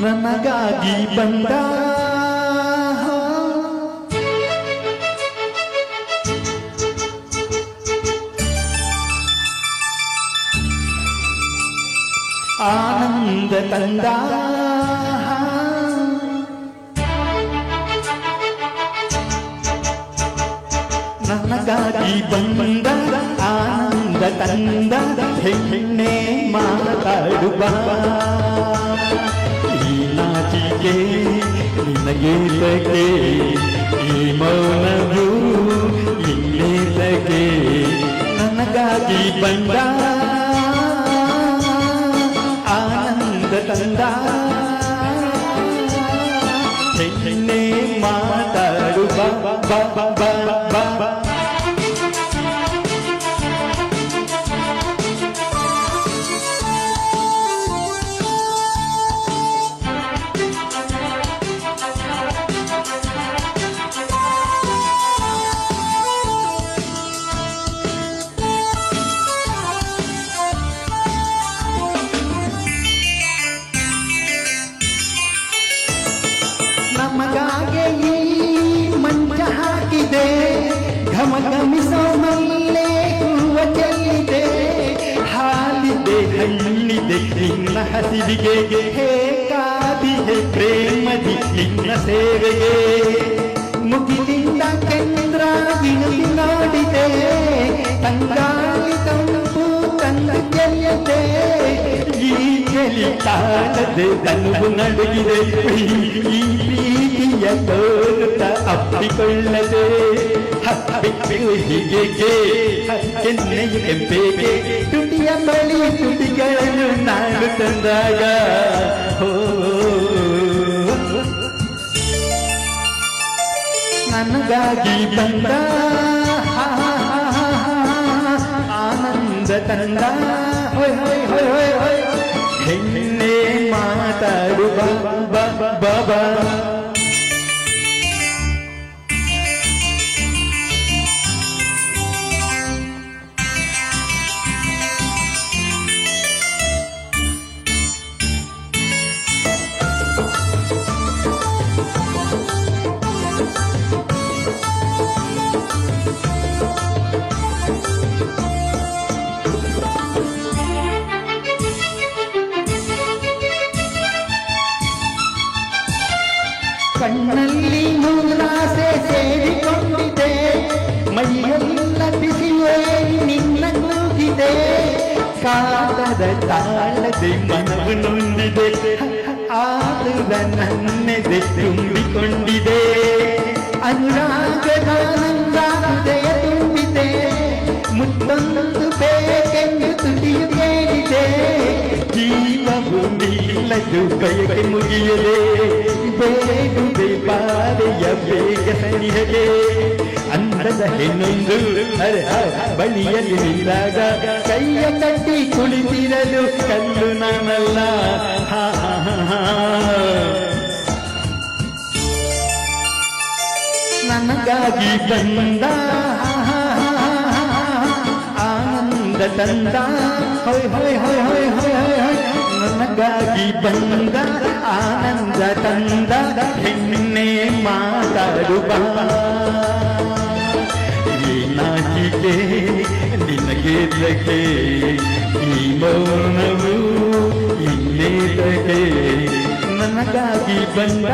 ನನಗಾಗಿ ಬಂದ ಆನಂದ ತಂದ ನನಗಾಗಿ ಬಂದ ಆನಂದ ತಂದ ಹೆಣ್ಣೆ ಮಾತಾಡುವ ಈ ನಾಚಿಕೆ ನಿನಗೇತಕ್ಕೆ ಈ ಮೌನವು ಇನ್ನೇತಕ್ಕೆ ನನಗಾಗಿ ಬಂದ ಆನಂದ ತಂದ ಹೆಣ್ಣೆ ಮಾತಾಡುವ ಬಾ ಬಾ ಬಾ ಬಾ ಬಾ ನಮಗಾಗೆ ಈ ಮಂಚ ಹಾಕಿದೆ ಘಮಘಮಿಸೋ ಮಲ್ಲೆ ಹೂವ ಚೆಲ್ಲಿದೆ ಹಾಲಿದೆ ಹಣ್ಣಿದೆ ನಿನ್ನ ಹಸಿವಿಗೆ ಹೇ ಕಾದಿದೆ ಪ್ರೇಮದಿ ನಿನ್ನ ಸೇವೆಗೆ ಮುಗಿಲಿಂದ ಚಂದ್ರ ಇಳಿದು ನೋಡಿದೆ ತಂಗಾಳಿ ತಂಪು ತನ್ನ ಗೆಲ್ಲದೆ ಈ ಗೆಲಿ ತಾಳದೆ ತನುವು ನಡುಗಿದೆ ಈ ಪ್ರೀತಿಯ ತೋರುತ್ತ ಅಪ್ಪಿಕೊಳ್ಳದೆ ಹೀಗೆ ಕೆನ್ನೆಯ ಕೆಂಪೇಗೆ ತುಟಿಯ ಬಳಿ ತುಟಿಗಳನ್ನು ನಾನು ತಂದಾಗ ನನಗಾಗಿ ಬಂದ ಆನಂದ ತಂದ ಹೊಯ್ ಹೊಯ್ ಹೊಯ್ ಹೊಯ್ ಹೊಯ್ ಹೆಣ್ಣೆ ಮಾತಾಡುವ ಬಾಬಾ ಕಣ್ಣಲ್ಲಿ ನೂರಾಸೆ ಸೇರಿಕೊಂಡಿದೆ ಮೈಯೆಲ್ಲ ಬಿಸಿಯೇ ನಿನ್ನ ಕೂಗಿದೆ ಕಾದದ ತಾಳದೆ ಮನವು ನೊಂದಿದೆ ಆದ ನನ್ನೆದೆ ತುಂಬಿಕೊಂಡಿದೆ ಅನುರಾಗದಾನಂದ ಹೃದಯ ತುಂಬಿದೆ ಮುತ್ತೊಂದು ಬೇಕೆಂದು ತುಡಿಯು ಕೇಳಿದೆ ಜೀವವು ನಿಲ್ಲದು ಕೈಗೆ ಮುಗಿಯದೆ ಬೇಡುವೆ ಬಾರೆಯ ಬೇಗ ಸನಿಹಗೆ ಅಂದದ ಹೆಣ್ಣೊಂದು ಬಳಿಯಲ್ಲಿ ನಿಂತಾಗ ಕೈಯ ಕಟ್ಟಿ ಕುಳಿತಿರಲು ಕಲ್ಲು ನಾನಲ್ಲ ನನಗಾಗಿ ಬಂದ ಆನಂದ ತಂದ ಹೊಯ್ ಹೊಯ್ ಹೊಯ್ ಹೊಯ್ ಹೊಯ್ ಹೊಯ್ ಹೊಯ್ ನನಗಾಗಿ ಬಂದ ಆನಂದ ತಂದ ಹೆಣ್ಣೆ ಮಾತಾಡುವ ಈ ನಾಚಿಕೆ ನಿನಗೇತಕ್ಕೆ ಈ ಮೌನವು ಇನ್ನೇತಕ್ಕೆ ನನಗಾಗಿ ಬಂದ